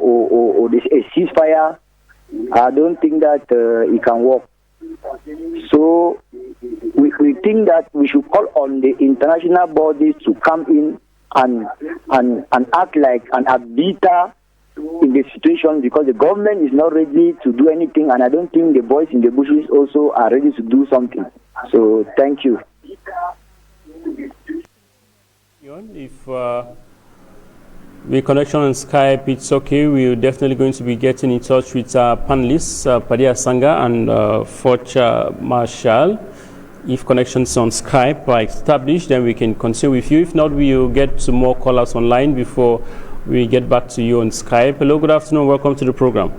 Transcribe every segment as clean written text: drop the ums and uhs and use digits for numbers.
or a ceasefire, I don't think that it can work. So we think that we should call on the international bodies to come in and act like an arbiter in the situation, because the government is not ready to do anything, and I don't think the boys in the bushes also are ready to do something. So thank you. If the connection on Skype, it's okay. We're definitely going to be getting in touch with our panelists, Padia Sanga and Forcha Marshall. If connections on Skype are established, then we can continue with you. If not, we'll get some more callers online before we get back to you on Skype. Hello, good afternoon. Welcome to the program.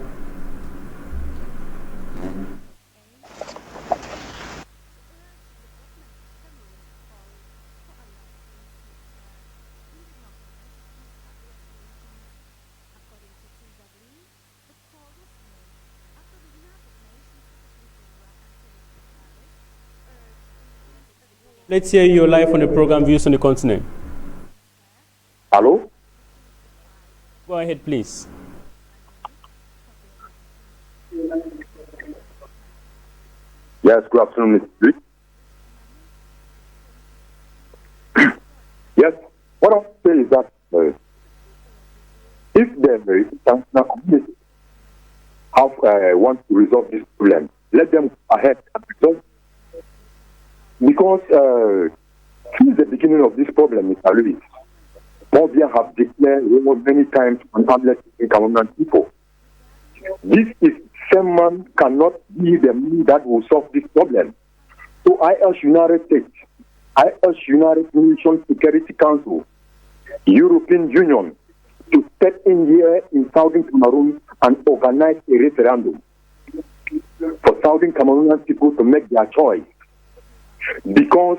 Let's hear you live on the program Views on the Continent. Hello? Go ahead, please. Yes, good afternoon, Mr. Street. Yes, what I'm saying is that if the international community want to resolve this problem, let them go ahead and resolve. Because since the beginning of this problem, Mr. Louis, Mobia have declared war many times on Hamlet in Cameroon people. This is same man cannot be the man that will solve this problem. So I urge United States, I urge United Nations Security Council, European Union to step in here in Southern Cameroon and organize a referendum for Southern Cameroonian people to make their choice. Because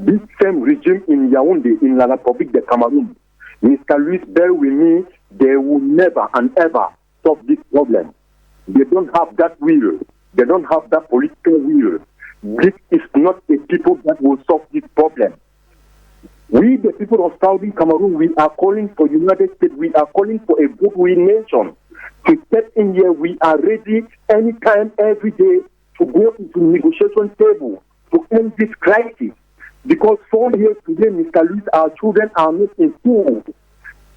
this same regime in Yaoundé, in La République de Cameroun, Mr. Louis, bear with me, they will never and ever solve this problem. They don't have that will. They don't have that political will. This is not a people that will solve this problem. We, the people of Southern Cameroon, we are calling for United States. We are calling for a goodwill nation to step in here. We are ready anytime, every day to go into negotiation table to end this crisis. Because 4 years today, Mr. Louis, our children are not in school.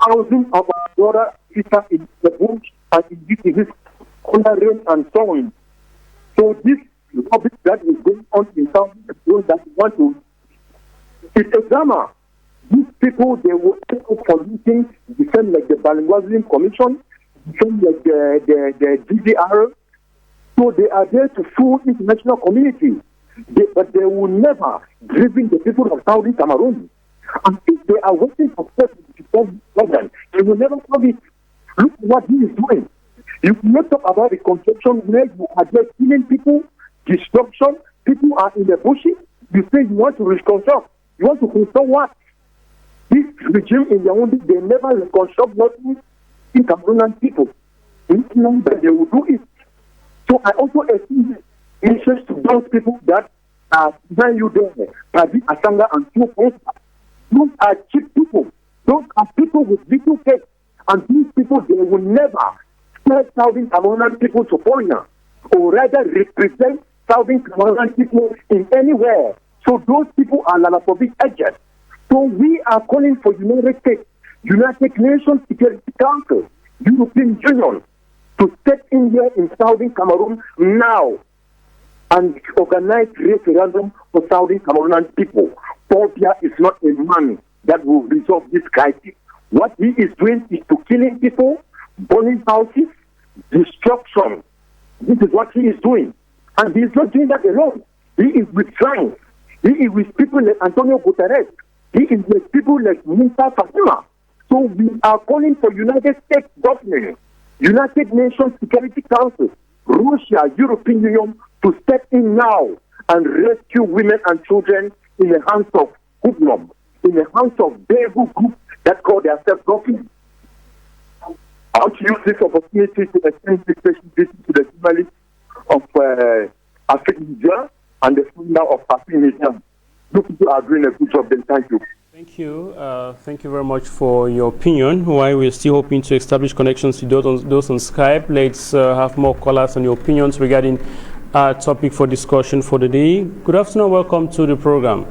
Thousands of our brother sisters in the bush and in this under rain and so on. So this topic that is going on in South Africa that we want to, it's a drama. These people, they will end up polluting, the same like the Bilingualism Commission, the same like the DDR. So they are there to fool international community. But they will never driven the people of Southern Cameroon. And if they are waiting for steps to solve this problem, they will never solve it. Look what he is doing. You cannot talk about the conception where you are just killing people, destruction, people are in the bushes. You say you want to reconstruct. You want to construct what? This regime in Yaoundé, they never reconstruct nothing in Cameroonian people. But they will do it. So I also assume message to those people that are behind you there, Padi Asanga and two folks. Those are cheap people. Those are people with little faith. And these people, they will never sell Southern Cameroonian people to foreigners, or rather represent Southern Cameroonian people in anywhere. So those people are Lalapovic agents. So we are calling for United States, United Nations Security Council, European Union to step in here in Southern Cameroon now and organize referendum for Southern Cameroonian people. Paul Biya is not a man that will resolve this crisis. What he is doing is to killing people, burning houses, destruction. This is what he is doing. And he is not doing that alone. He is with France. He is with people like Antonio Guterres. He is with people like Musa Fatima. So we are calling for United States government, United Nations Security Council, Russia, European Union to step in now and rescue women and children in the hands of hoodlums, in the hands of devil groups that call themselves government. I want to use this opportunity to extend this special visit to the journalists of African Media and the founder of African Media. You people are doing a good job, then thank you. Thank you very much for your opinion. While we're still hoping to establish connections with those on Skype, let's have more callers on your opinions regarding our topic for discussion for the day. Good afternoon, welcome to the program.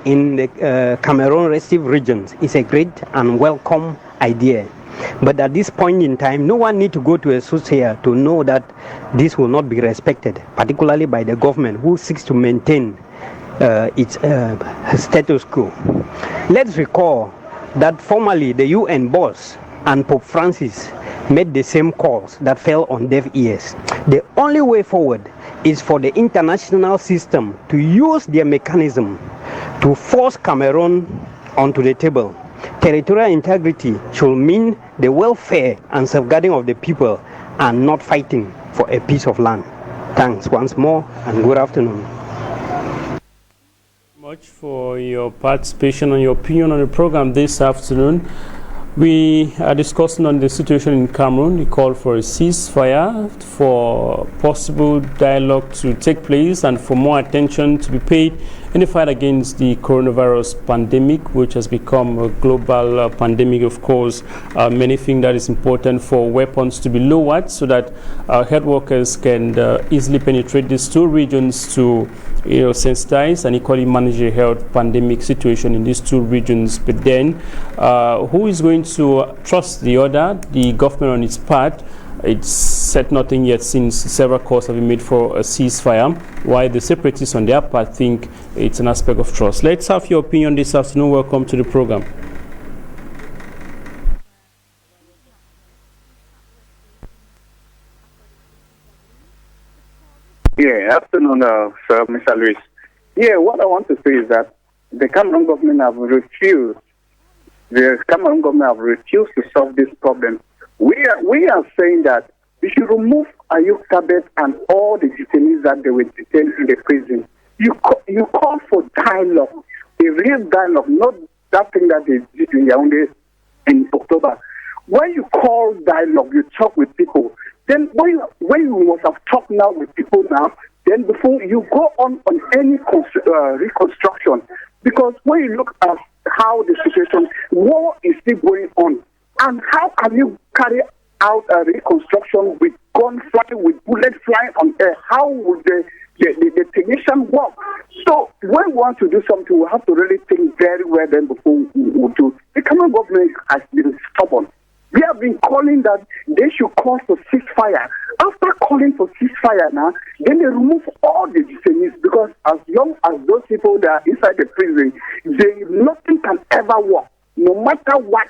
In the Cameroon restive regions is a great and welcome idea. But at this point in time, no one need to go to a soothsayer to know that this will not be respected, particularly by the government who seeks to maintain its status quo. Let's recall that formerly the UN boss and Pope Francis made the same calls that fell on deaf ears. The only way forward is for the international system to use their mechanism to force Cameroon onto the table. Territorial integrity should mean the welfare and safeguarding of the people and not fighting for a piece of land. Thanks once more and good afternoon. Much for your participation and your opinion on the program this afternoon. We are discussing on the situation in Cameroon. We call for a ceasefire, for possible dialogue to take place, and for more attention to be paid in the fight against the coronavirus pandemic, which has become a global pandemic. Of course, many think that it's important for weapons to be lowered so that health workers can easily penetrate these two regions to sensitize and equally manage the health pandemic situation in these two regions. But then, who is going to trust the other? The government on its part, it's said nothing yet since several calls have been made for a ceasefire, while the separatists on their part think it's an aspect of trust. Let's have your opinion this afternoon. Welcome to the program. Yeah, afternoon, sir, Mr. Luis. Yeah, what I want to say is that the Cameroon government have refused. The Cameroon government have refused to solve this problem. We are saying that we should remove Ayuk Tabet and all the detainees that they were detained in the prison. You call for dialogue, a real dialogue, not that thing that they did in Yaoundé in October. When you call dialogue, you talk with people. Then when you must have talked now with people now, then before you go on any reconstruction. Because when you look at how the situation, war is still going on. And how can you carry out a reconstruction with gun flying, with bullets flying on air? How would the technician work? So when we want to do something, we have to really think very well then before we do. The Cameroon government has been stubborn. We have been calling that they should call for ceasefire. After calling for ceasefire now, then they remove all the detainees, because as long as those people that are inside the prison, nothing can ever work. No matter what,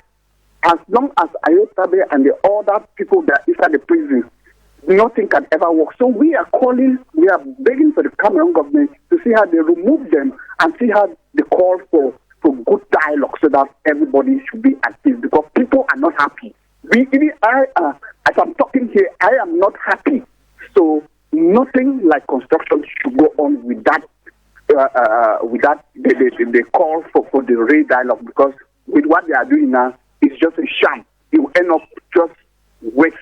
as long as Ayotabe and the other people that are inside the prison, nothing can ever work. So we are begging for the Cameroon government to see how they remove them and see how they call for good dialogue so that everybody should be at peace, because people are not happy. As I'm talking here, I am not happy. So nothing like construction should go on with that. They call for the real dialogue, because with what they are doing now, it's just a sham. It will end up just a waste.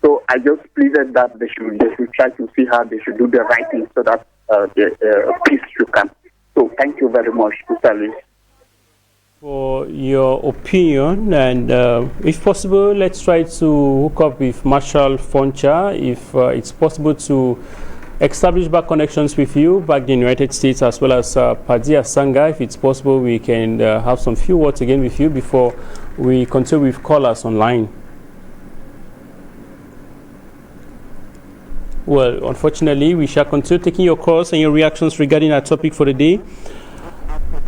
So I just pleaded that they should try to see how they should do the right thing so that peace should come. So thank you very much, Mr. Luis, for your opinion. And if possible, let's try to hook up with Marshal Foncha, if it's possible to establish back connections with you back in the United States, as well as Padia Sanga. If it's possible, we can have some few words again with you before we continue with callers online. Well, unfortunately, we shall continue taking your calls and your reactions regarding our topic for the day.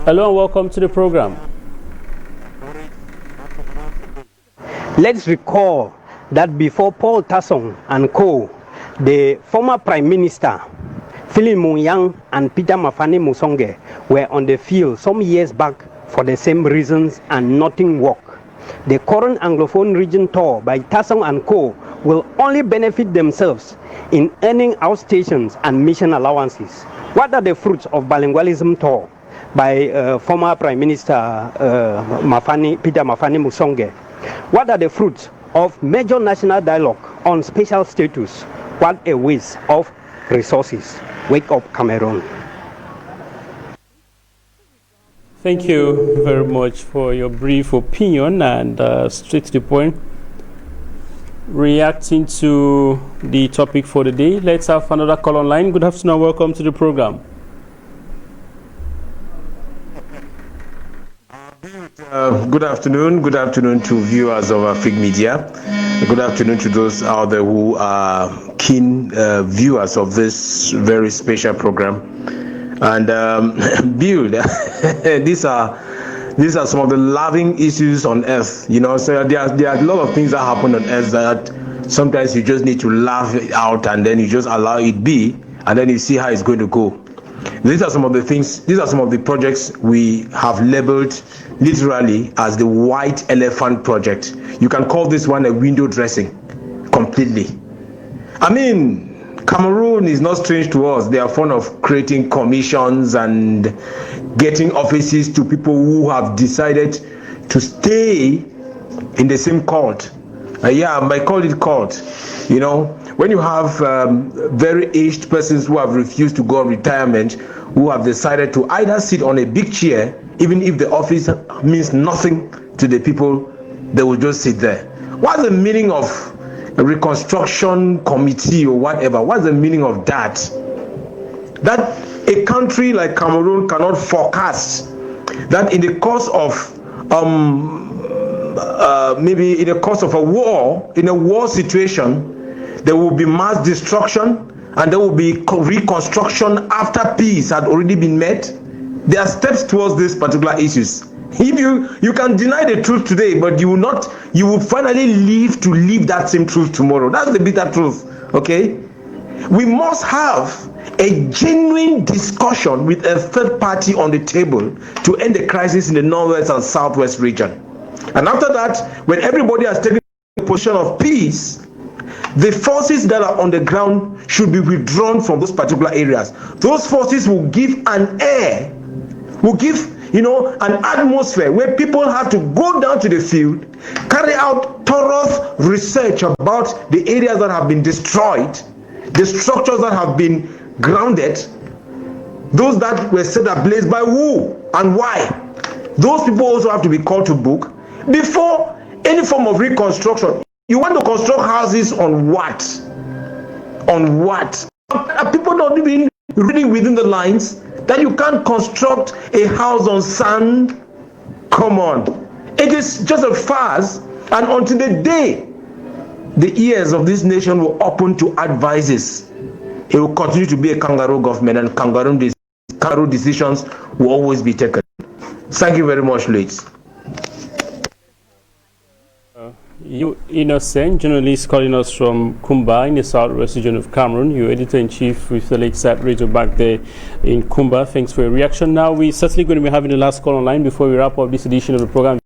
Hello and welcome to the program. Let's recall that before Paul Tassong and co., the former Prime Minister, Philip Mouyang and Peter Mafane Musonge were on the field some years back for the same reasons and nothing worked. The current Anglophone region tour by Tassong and co. will only benefit themselves in earning outstations and mission allowances. What are the fruits of bilingualism tour? by former Prime Minister Peter Mafani Musonge. What are the fruits of major national dialogue on special status? What a waste of resources. Wake up, Cameroon. Thank you very much for your brief opinion and straight to the point. Reacting to the topic for the day, let's have another call online. Good afternoon, welcome to the program. Good afternoon to viewers of Afrique Media. Good afternoon to those out there who are keen viewers of this very special program. And Bill, these are some of the loving issues on earth, you know. So there are a lot of things that happen on earth that sometimes you just need to laugh it out, and then you just allow it be, and then you see how it's going to go. These are some of the things, these are some of the projects we have labeled literally as the White Elephant Project. You can call this one a window dressing completely. I mean, Cameroon is not strange to us. They are fond of creating commissions and getting offices to people who have decided to stay in the same cult. Yeah, I might call it cult. You know, when you have very aged persons who have refused to go on retirement, who have decided to either sit on a big chair, even if the office means nothing to the people, they will just sit there. What's the meaning of a reconstruction committee or whatever? What's the meaning of that? That a country like Cameroon cannot forecast that in the course of maybe in the course of a war, in a war situation, there will be mass destruction and there will be reconstruction after peace had already been met. There are steps towards these particular issues. If you can deny the truth today, but you will finally live to live that same truth tomorrow. That's the bitter truth. Okay, we must have a genuine discussion with a third party on the table to end the crisis in the northwest and southwest region. And after that, when everybody has taken a position of peace, the forces that are on the ground should be withdrawn from those particular areas. Those forces will give an air, will give, you know, an atmosphere where people have to go down to the field, carry out thorough research about the areas that have been destroyed, the structures that have been grounded, those that were set ablaze by who and why. Those people also have to be called to book before any form of reconstruction. You want to construct houses on what? On what? Are people not even reading within the lines that you can't construct a house on sand? Come on. It is just a farce, and until the day the ears of this nation will open to advices, it will continue to be a kangaroo government, and kangaroo decisions will always be taken. Thank you very much, ladies. You Innocent, journalist calling us from Kumba in the southwest region of Cameroon. You editor-in-chief with the Lakeside Radio back there in Kumba. Thanks for your reaction. Now we're certainly going to be having the last call online before we wrap up this edition of the program.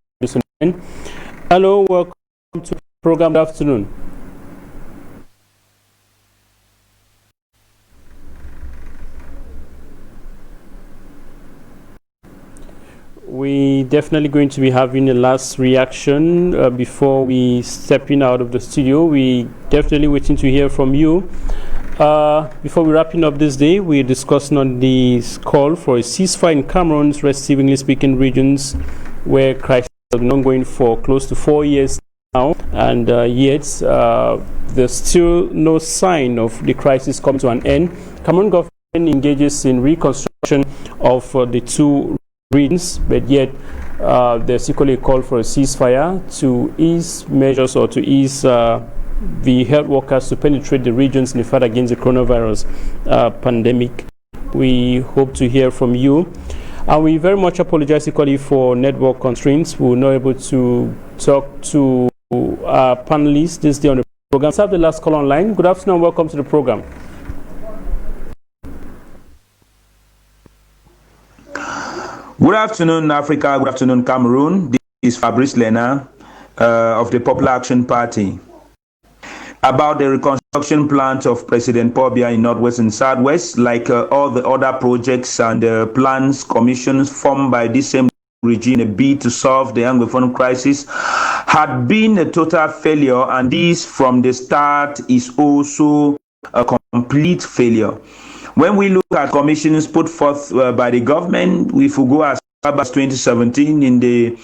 Hello, welcome to the program. Good afternoon. We definitely going to be having a last reaction before we step in out of the studio. We definitely waiting to hear from you. Before we wrapping up this day, we're discussing on this call for a ceasefire in Cameroon's respective English-speaking regions, where crisis has been ongoing for close to 4 years now, and yet there's still no sign of the crisis coming to an end. Cameroon government engages in reconstruction of the two regions, but yet there's equally a call for a ceasefire to ease measures or to ease the health workers to penetrate the regions in the fight against the coronavirus pandemic. We hope to hear from you, and we very much apologize equally for network constraints. We were not able to talk to our panelists this day on the program. Let's have the last call online. Good afternoon, welcome to the program. Good afternoon, Africa. Good afternoon, Cameroon. This is Fabrice Lena of the Popular Action Party. about the reconstruction plans of President Paul Biya in Northwest and Southwest, like all the other projects and plans, commissions formed by this same regime, a bid to solve the anglophone crisis, had been a total failure, and this from the start is also a complete failure. When we look at commissions put forth by the government, if we go as far as 2017 in the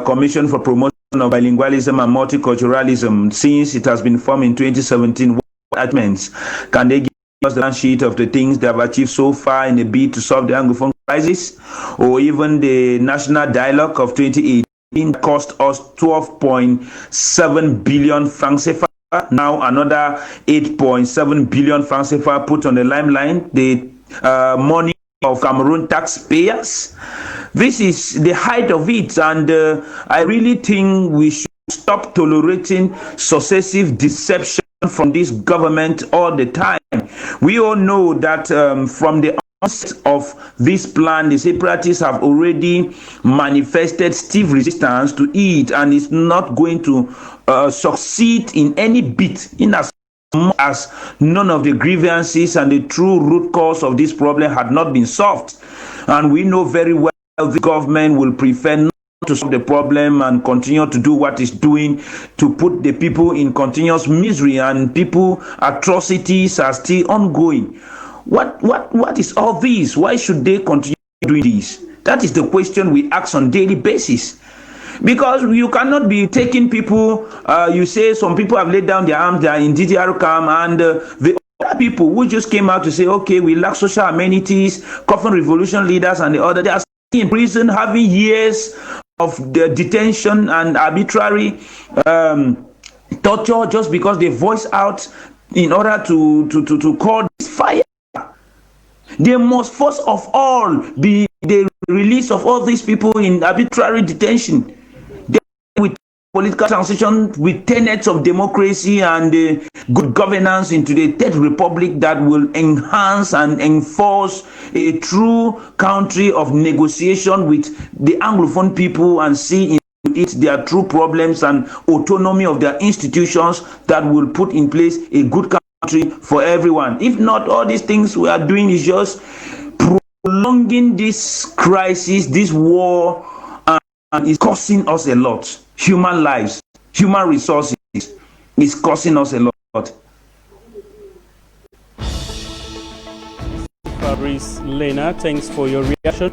Commission for Promotion of Bilingualism and Multiculturalism, since it has been formed in 2017, what achievements can they give us the balance sheet of the things they have achieved so far in the bid to solve the anglophone crisis? Or even the National Dialogue of 2018 cost us 12.7 billion francs CFA. Now another 8.7 billion francs CFA put on the limelight, the money of Cameroon taxpayers. This is the height of it, and I really think we should stop tolerating successive deception from this government all the time. We all know that from the onset of this plan, the separatists have already manifested stiff resistance to it, and it's not going to succeed in any bit, in as much as none of the grievances and the true root cause of this problem had not been solved. And we know very well the government will prefer not to solve the problem and continue to do what it's doing, to put the people in continuous misery, and people atrocities are still ongoing. What is all this? Why should they continue doing this? That is the question we ask on daily basis. Because you cannot be taking people, you say some people have laid down their arms, they are in DDR camp, and the other people who just came out to say, okay, we lack social amenities, coffin revolution leaders and the other, they are still in prison having years of the detention and arbitrary torture just because they voice out in order to call this fire. They must first of all be the release of all these people in arbitrary detention. With political transition, with tenets of democracy and good governance into the Third Republic that will enhance and enforce a true country of negotiation with the Anglophone people and see in it their true problems and autonomy of their institutions that will put in place a good country for everyone. If not, all these things we are doing is just prolonging this crisis, this war, and it's costing us a lot. Human lives, human resources is costing us a lot. Fabrice Lena, thanks for your reaction.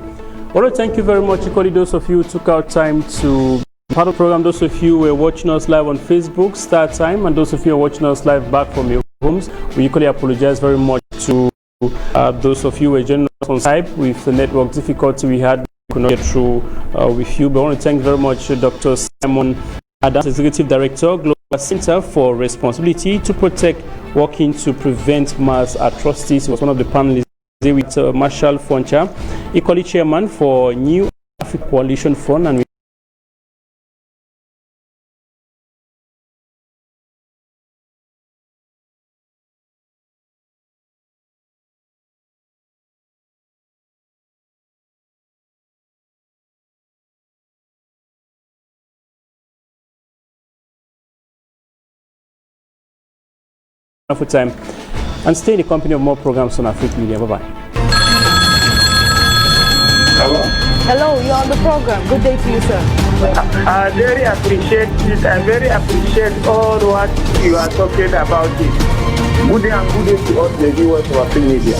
Well, thank you very much. Equally, those of you who took out time to be part of the program, those of you who are watching us live on Facebook, Start Time, and those of you who are watching us live back from your homes, we equally apologize very much to those of you who are joining us on Skype with the network difficulty we had. Could not get through with you, but I want to thank very much Dr. Simon Adams, Executive Director, Global Center for Responsibility to Protect, working to prevent mass atrocities. He was one of the panelists with Marshall Foncha, equally Chairman for New African Coalition Front, and for time, and stay in the company of more programs on Africa Media. Bye-bye. Hello? Hello, you're on the program. Good day to you, sir. I very appreciate this. I very appreciate all what you are talking about it. Good day and good day to all the viewers of Africa Media.